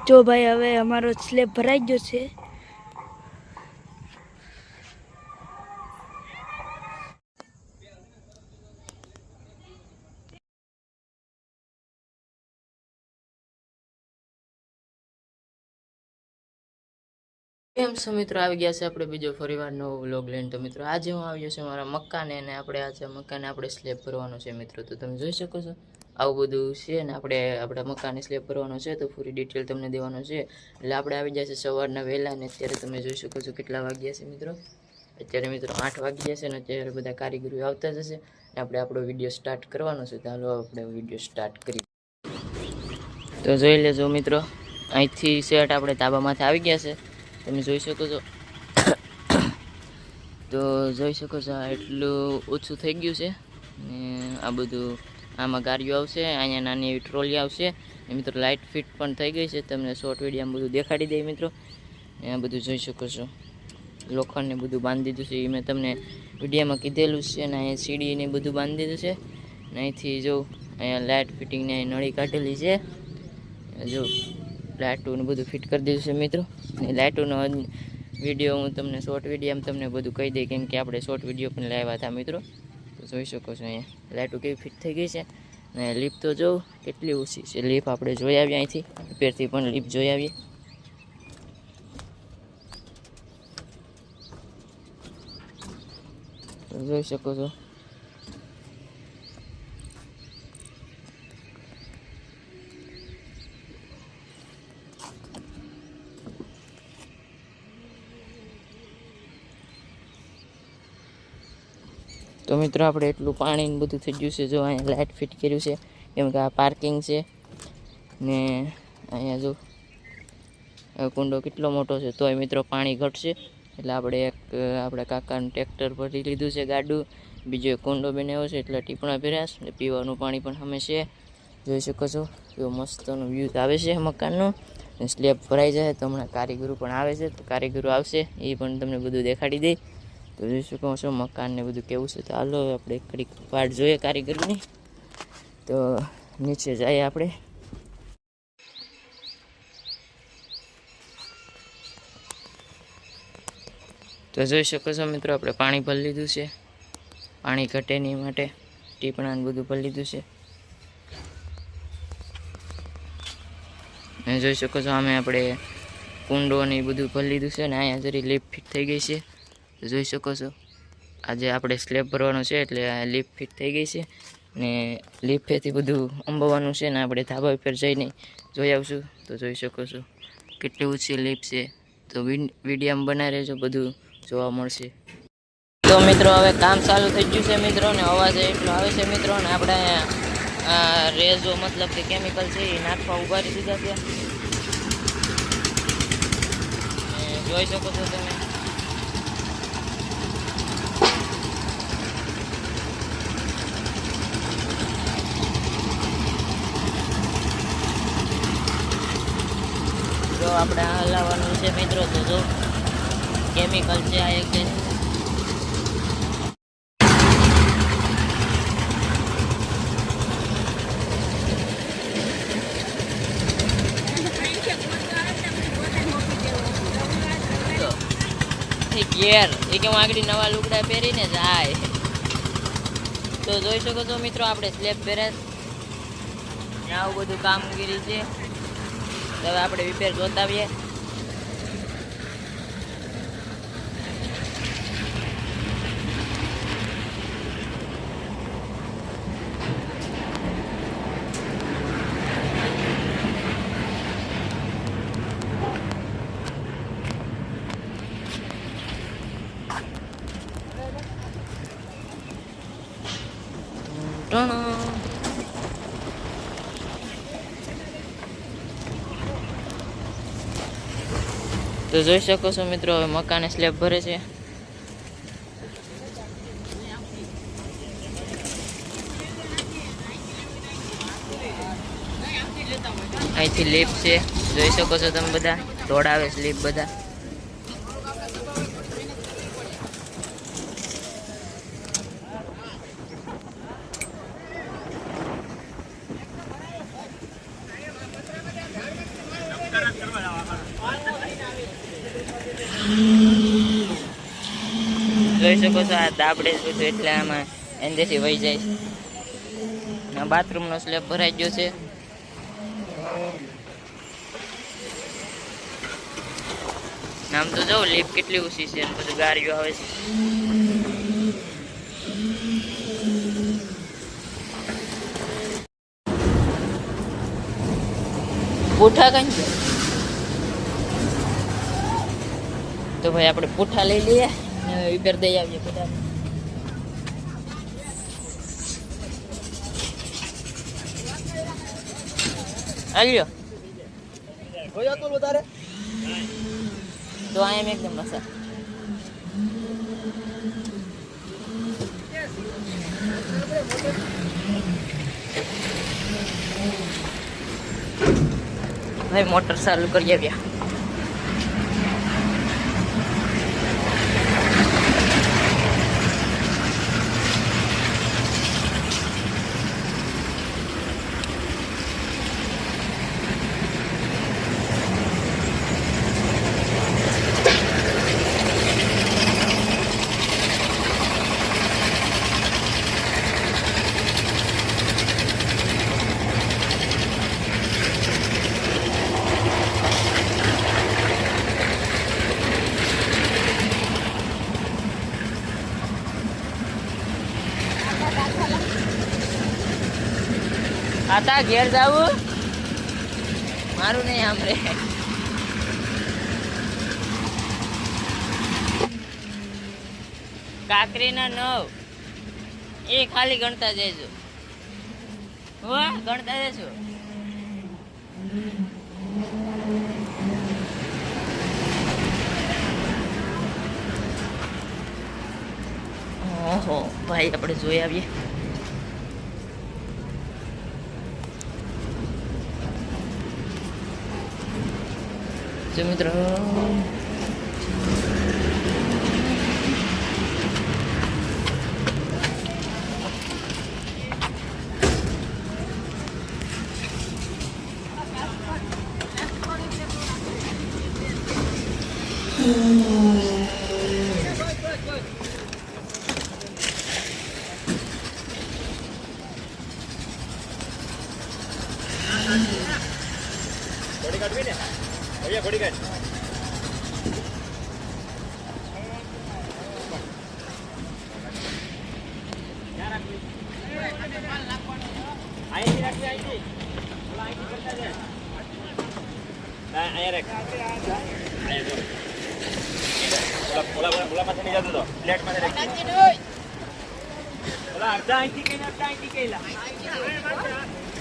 જો ભાઈ હવે અમારો સ્લેબ ભરાઈ ગયો છે. કેમ છો મિત્રો, આવી ગયા છે આપણે બીજો ફરીવાર નવો વ્લોગ લઈને. તો મિત્રો આજે હું આવ્યો છું મારા મકાને, અને આપણે આજે મકાને આપણે સ્લેબ ભરવાનો છે મિત્રો. તો તમે જોઈ શકો છો આવું બધું છે ને આપણે આપણા મકાને સ્લેબ ભરવાનો છે. તો પૂરી ડિટેલ તમને દેવાનો છે. એટલે આપણે આવી ગયા છે સવારના વહેલા, ને અત્યારે તમે જોઈ શકો છો કેટલા વાગ્યા છે મિત્રો. અત્યારે મિત્રો 8 વાગી ગયા છે ને અત્યારે બધા કારીગરો આવતા જ હશે ને આપણે આપણો વિડીયો સ્ટાર્ટ કરવાનો છે. તો હાલો આપણે વિડીયો સ્ટાર્ટ કરીએ. તો જોઈ લેજો મિત્રો, અહીંથી સેટ આપણે ધાબામાંથી આવી ગયા છે. તમે જોઈ શકો છો. તો જોઈ શકો છો એટલું ઓછું થઈ ગયું છે ને આ બધું આમાં ગાડીઓ આવશે, અહીંયા નાની એવી ટ્રોલી આવશે ને મિત્રો લાઇટ ફિટ પણ થઈ ગઈ છે. તમને શોર્ટ વિડીયોમાં બધું દેખાડી દઈએ મિત્રો. આ બધું જોઈ શકો છો, લોખંડને બધું બાંધી દીધું છે એ મેં તમને વિડીયોમાં કીધેલું છે. અને અહીંયા સીડીને બધું બાંધી દીધું છે ને અહીંથી જો અહીંયા લાઇટ ફિટિંગને નળી કાઢેલી છે. જો લાઇટોને બધું ફિટ કરી દીધું છે મિત્રો. ને લાઇટોનો વિડીયો હું તમને શોર્ટ વિડીયોમાં તમને બધું કહી દઈ, કેમ કે આપણે શોર્ટ વિડીયો પણ લાવ્યા હતા મિત્રો. તો જોઈ શકો છો અહીંયા લાઇટો કેવી ફિટ થઈ ગઈ છે. ને લીપ તો જો કેટલી ઓછી છે. લીપ આપણે જોઈ આવીએ અહીંથી ઉપરથી પણ લીપ જોઈ આવીએ. તો જોઈ શકો છો તો મિત્રો આપણે એટલું પાણી ને બધું થઈ ગયું છે. જો અહીંયા લાઇટ ફિટ કર્યું છે કેમ કે આ પાર્કિંગ છે ને અહીંયા જો કુંડો કેટલો મોટો છે. તોય મિત્રો પાણી ઘટશે એટલે આપણે આપણા કાકાનું ટ્રેક્ટર ભરી લીધું છે ગાડું. બીજો એક કુંડો બનાવ્યો છે એટલે ટીપણા ભર્યા છે. પીવાનું પાણી પણ અમે છે. જોઈ શકો છો એવો મસ્તનો વ્યૂ આવે છે મકાનનો. સ્લેબ ભરાઈ જાય તો હમણાં કારીગરો પણ આવે છે. તો કારીગરો આવશે એ પણ તમને બધું દેખાડી દે. તો જોઈ શકો છો મકાન ને બધું કેવું છે. તો હાલો આપણે ઘડીક વાટ જોઈએ કારીગરની. તો નીચે જઈએ આપણે. તો જોઈ શકો છો મિત્રો આપણે પાણી ભરી લીધું છે. પાણી ઘટે નહીં માટે ટીપણાને બધું ભરી લીધું છે. જોઈ શકો છો અમે આપણે કુંડો ને એ બધું ભરી લીધું છે. ને અહીંયા જરી લીપ ફિટ થઈ ગઈ છે. જોઈ શકો છો આજે આપણે સ્લેબ ભરવાનો છે એટલે આ લીપ ફિટ થઈ ગઈ છે. ને લીફેથી બધું અંબાવવાનું છે ને આપણે ધાબા ઉપર જઈને જોઈ આવશું. તો જોઈ શકો છો કેટલી ઊંચી લીપ છે. તો વિડીયોમાં બનાવી રહેજો, બધું જોવા મળશે. તો મિત્રો હવે કામ ચાલુ થઈ ગયું છે મિત્રો, ને અવાજ એટલો આવે છે મિત્રો. ને આપણે રેઝો મતલબ કે કેમિકલ છે એ નાખવા ઉભા રહી દીધા છે. જોઈ શકો છો તમે. જો આપણે હલાવવાનું છે મિત્રો. તો જો કેમિકલ છે આ એક ઘેર એ કે હું આગળ નવા લુગડા પહેરીને જાય. તો જોઈ શકો છો મિત્રો આપણે સ્લેબ પહેરે આવું બધું કામગીરી છે. હવે આપણે રિપેર જોતા આવીએ. તો જોઈ શકો છો મિત્રો હવે મકાને સ્લેબ ભરે છે. અહીંથી લીપ છે જોઈ શકો છો તમે બધા. દોડાવે છે લીપ બધા. જોઈ શકો છો આ દાબડે જ બધું એટલે આમાં એંદેથી વહી જાય છે. આ બાથરૂમનો સ્લેબ ભરાઈ ગયો છે. આમ તો જો લીપ કેટલી ઊંચી છે, બધું ગાડીઓ આવે છે. પૂઠા કઈ તો ભાઈ આપણે પૂઠા લઈ લઈએ ને વિપેર દઈ આવીએ પૂઠા. આલ્યો તો આમ એકદમ મસા ભાઈ મોટર ચાલુ કરી આવ્યા. આતા ઘેર જાવું મારું નહીં આમ રે. કાકરીના 9 એ ખાલી ગણતા જજો હો, ગણતા જજો. ઓહો ભાઈ આપણે જોઈ આવીએ. જો મિત્રો बड़ी काट भी ने भैया बड़ी काट आई रख आई बोला आई करता है आया रख आया जो बोला मत नहीं जाते तो प्लेट में रख बोला अर्धा आई के ना अर्धा आई के ला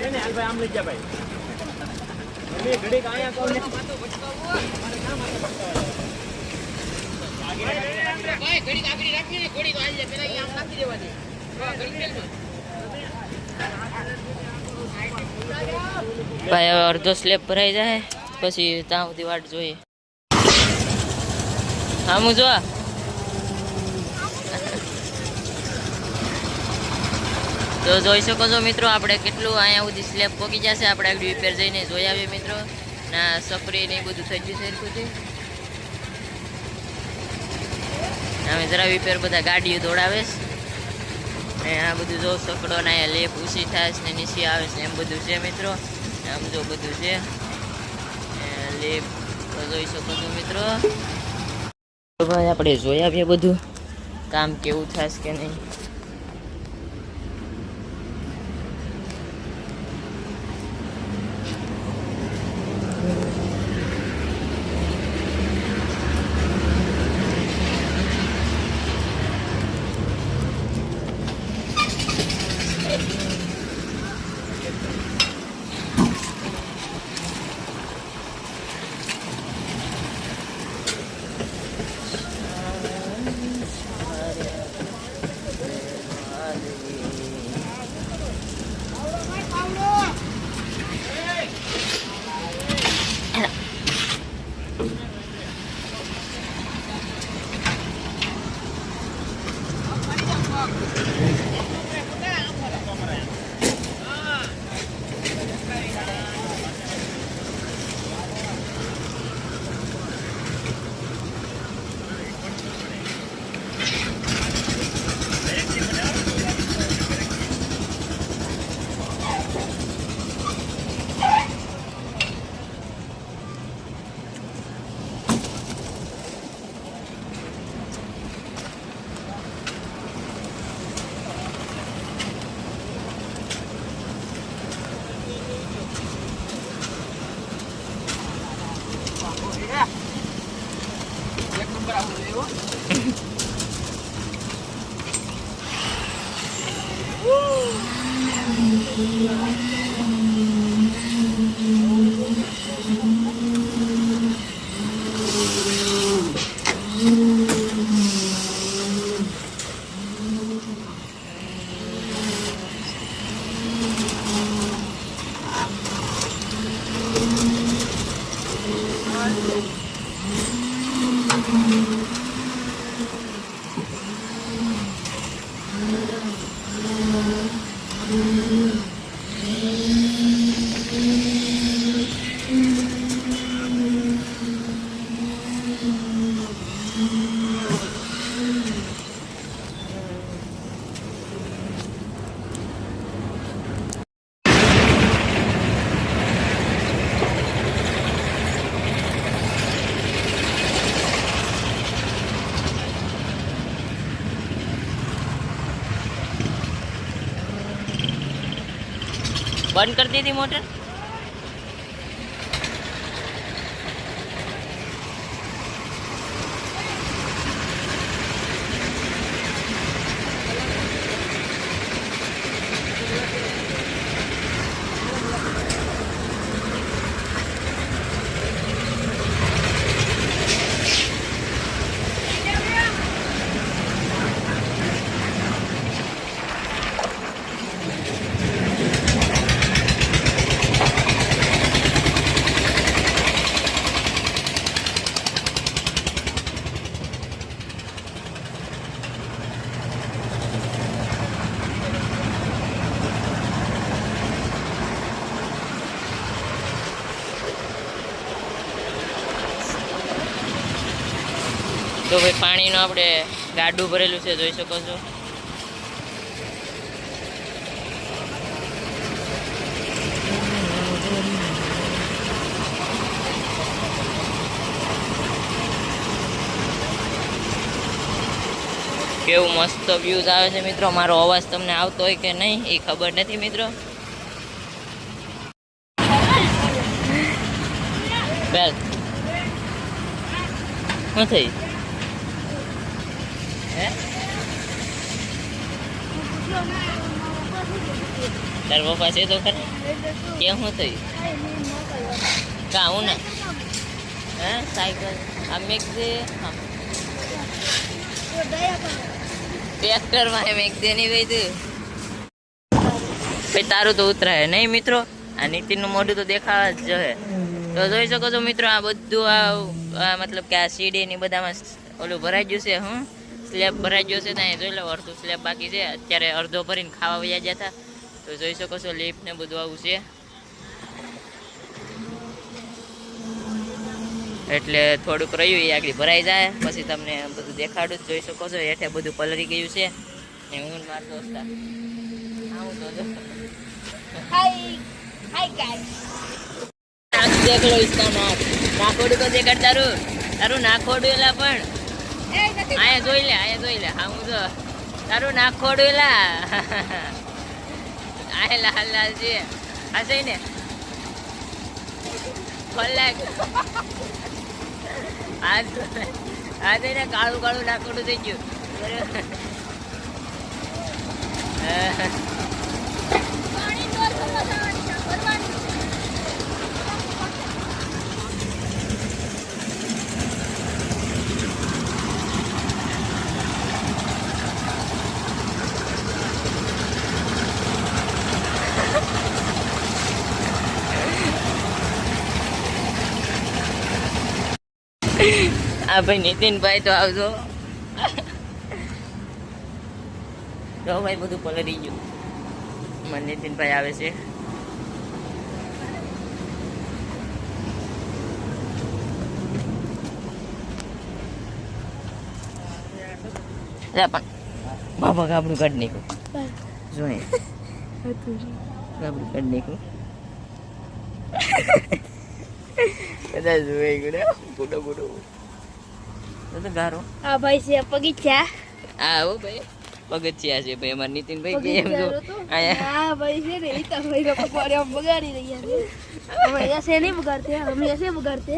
नहीं हाल भाई आम ले जा भाई ये घड़ी का आया कौन भाई घड़ी काकड़ी रखी ने घड़ी तो आई ले पहला ये आम काटी देवा दे घड़ी खेल ભાઈ હવે અડધો સ્લેબ ભરાઈ જાય પછી ત્યાં સુધી વાટ જોઈએ. હા હું જો તો જોઈ શકો છો મિત્રો આપણે કેટલું અહીંયા સુધી સ્લેબ પોકી જશે. આપણે આગળ રિપેર જઈને જોઈ આવીએ મિત્રો. ના સપરી ને બધું થઈ ગયું છે સરખું. અમે જરા રિપેર બધા ગાડીઓ દોડાવે ને આ બધું જો સકડો ને અહીંયા લેપ ઊંચી થાય ને નીચે આવે છે એમ બધું છે મિત્રો. આમ જો બધું છે લેપ જોઈ શકો છો મિત્રો. તો ભાઈ આપણે જોઈ આવીએ બધું કામ કેવું થશે કે નહીં. બંધ કરી દીધી મોટર. તો ભાઈ પાણીનું આપણે ગાડું ભરેલું છે, જોઈ શકો છો. કેવું મસ્ત વ્યૂઝ આવે છે મિત્રો. મારો અવાજ તમને આવતો હોય કે નહીં એ ખબર નથી મિત્રો. બેલ શું થઈ? તાર પપ્પા છે તો ખરા કેમ શું થયું? કા હું ને હે સાયકલ આ મેક દે. ટ્રેક્ટરમાં મેક દે નહીં ભાઈ તું. ભાઈ તારું તો ઉતરાય નહીં મિત્રો. આ નીતિનનું મોઢું તો દેખાવા જ જોઈએ. તો જોઈ શકો છો મિત્રો આ બધું આ મતલબ કે આ સીડી ની બધામાં ઓલું ભરાઈ ગયું છે. હું સ્લેબ ભરાઈ ગયો છે ત્યાં જોઈ લો. અડધું સ્લેબ બાકી છે. અત્યારે અડધો ભરીને ખાવા વયા ગયા હતા. તો જોઈ શકો છો લિફ્ટ ને બધું આવું છે. એટલે થોડુંક રહ્યું એ આગળ ભરાઈ જાય પછી તમને બધું દેખાડું. જોઈ શકો છો હેઠે બધું પલળી ગયું છે. ને હું મારો દોસ્ત આવું તો દેખ લો इसका नाक. નાખોડું તો દેખાડ તારું નાખોડું એલા પણ આયા જોઈ લે હા હું તો તારું નાખોડું એલા આય લાલ લાલ છે આ છે ને કલાક આ છે ને કાળું કાળું નાખોડું થઈ ગયું. આ ભાઈ નીતિનભાઈ તો આવજો. તો ભાઈ બધું પલળી ગયું. મને નીતિનભાઈ આવે છે. પણ બાબા ગાબડું કાઢી નાખ્યું. જોઈએ ગાબડું કાઢી નાખ્યું. બધા જોઈ ગયું ફોટો ફોટો ગારો. આ ભાઈ છે પગથિયા. હા હો ભાઈ પગથિયા છે ભાઈ અમારા નીતિનભાઈ. એમ જો આ ભાઈ છે ને એ તો ભાઈ લોકો પર આમ બગાડી રહ્યા છે. हम ऐसे नहीं बगाड़ते, हम ऐसे बगाड़ते.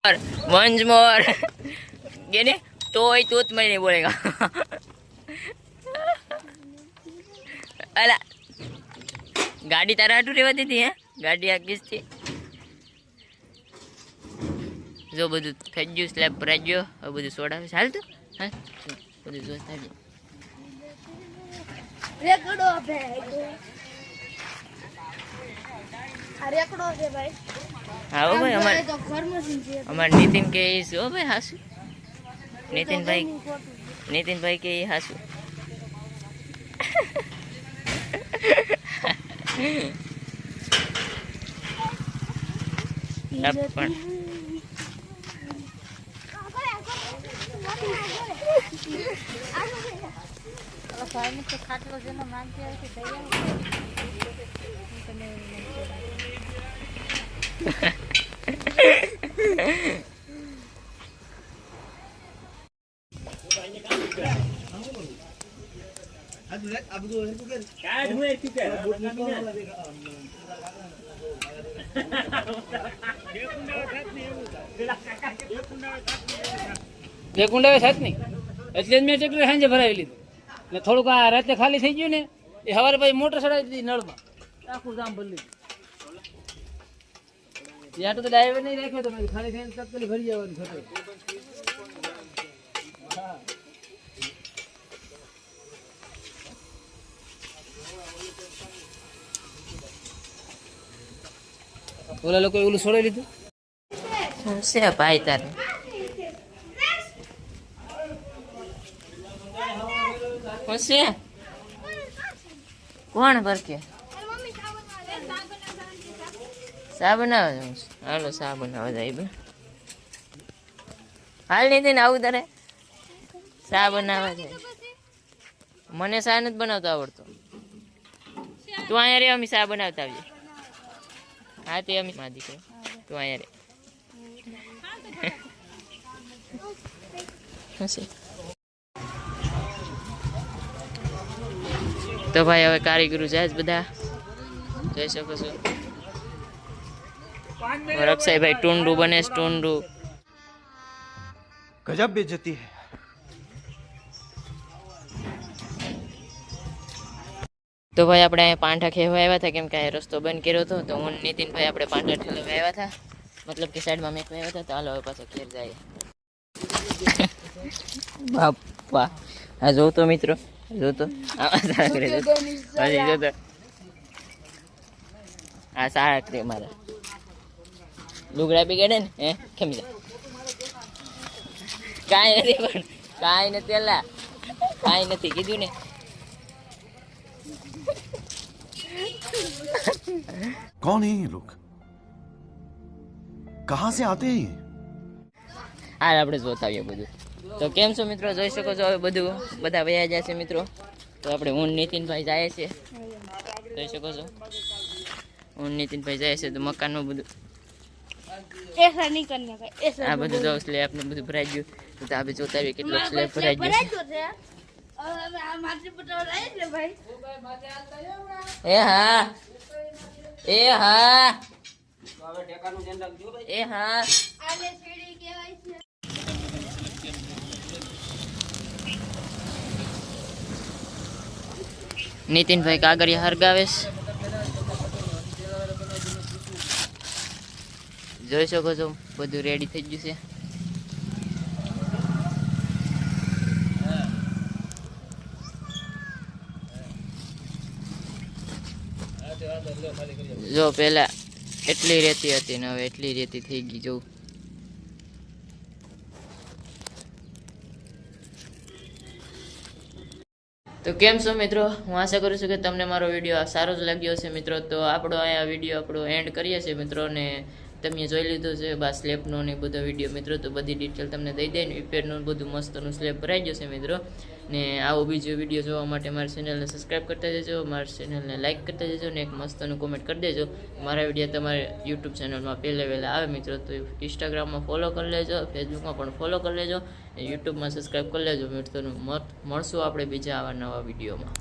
वंस मोर ये ने तो ही तूत मैं नहीं बोलेगा अला गाड़ी तारा हाटू रेवाती थी हે ગાડી આ કિસ થી જો બધું થઈ ગયું સ્લેબ ભરાઈ ગયો હવે બધું સોડાવે ચાલ તો હા બધું જોતા જ રેકડો બે આ રેકડો છે ભાઈ હા ઓ ભાઈ અમાર તો ઘરમાં છે અમાર નીતિન કે ઓ ભાઈ હાસુ નીતિન ભાઈ કે હાસુ પણ બે કુંડા સાત નહીં એટલે જ મેં ટ્રેક્ટર સાંજે ભરાવી લીધું એટલે થોડુંક આ રાતે ખાલી થઈ ગયું ને એ સવારે પછી મોટર ચડાવી દીધી નળમાં આખું કામ ભરી લીધું ત્યાં તો ડ્રાઈવર નહીં રાખ્યો તો ખાલી થઈને તત્કાલી ભરી જવાનું થતું ઓલા લોકો ઓલું છોડાવી લીધું છે ભાઈ તારે છે કોણ ભરકે શા બનાવે છે હાલો શા બનાવવા જાય હાલ નહીં ને આવું તારે શા બનાવવા જાય મને શા નથી બનાવતો આવડતો તું અહીંયા રે અમે શા બનાવતા આવીએ હા તે અમે માં દીકરો તું અહીંયા રે તો ભાઈ હવે કારીગરો જાય જ બધા જોઈ શકો છો રક્ષાભાઈ ટુંડું બને છે ટુંડું गजब बेइज्जती है તો ભાઈ આપણે અહીંયા પાંઠા ખેવા આવ્યા હતા કેમ કે આ રસ્તો બંધ કર્યો હતો તો હું નીતિનભાઈ આપણે પાંઠા ઠેલવા આવ્યા હતા મતલબ કે સાઈડમાં મેકવા આવ્યા હતા તો હાલો હવે પાછા ઘેર જાય બાપા હા જોતો મિત્રો જોતો હજી જોતો આ સારા કરે મારા લુગડા બિગાડે ને હે કેમ જાય કાંઈ નથી પણ કાંઈ નથી અલા કાંઈ નથી કીધું ને कौन है ये लोग कहाँ से आते हैं ये હાલ આપણે જોતા આવીએ બધું તો કેમ છો મિત્રો જોઈ શકો છો હવે બધું બધા વયા જાય છે મિત્રો તો આપણે હું નીતિનભાઈ જાય છે જોઈ શકો છો હું નીતિનભાઈ જાય છે તો મકાનનું બધું ऐसा नहीं करने का ऐसा આ બધું જો સ્લેબ ને બધું ભરાઈ ગયું તો આપણે જોતા આવીએ કેટલો સ્લેબ ભરાઈ ગયો ભરાઈ ગયો છે હવે અમે આ માટી પટાવવા આવ્યા છે ભાઈ એ હા એ હા એ હા આને સીડી કહેવાય છે નીતિનભાઈ કાગળિયા હરગાવે છે જોઈ શકો છો બધું રેડી થઈ ગયું છે જો પેલા એટલી રેતી હતી ને હવે એટલી રેતી થઈ ગઈ જો તો કેમ છો મિત્રો હું આશા કરું છું કે તમને મારો વિડીયો સારો જ લાગ્યો હશે મિત્રો તો આપણો અહીંયા વિડીયો આપણો એન્ડ કરીએ છીએ મિત્રો ને તમે જોઈ લીધું છે બસ સ્લેબનો ને બધો વિડીયો મિત્રો તો બધી ડિટેલ તમને દઈ દે ને રિપેરનું બધું મસ્તનું સ્લેબ ભરાઈ જશે મિત્રો ને આવો બીજો વિડીયો જોવા માટે મારી ચેનલને સબસ્ક્રાઈબ કરતા જજો મારી ચેનલને લાઈક કરતા જજો ને એક મસ્તનું કોમેન્ટ કરી દેજો મારા વિડીયો તમારે યુટ્યુબ ચેનલમાં વહેલા આવે મિત્રો તો ઇન્સ્ટાગ્રામમાં ફોલો કરી લેજો ફેસબુકમાં પણ ફોલો કરી લેજો યુટ્યુબમાં સબસ્ક્રાઈબ કરી લેજો મિત્રો મળશું આપણે બીજા આવા નવા વિડીયોમાં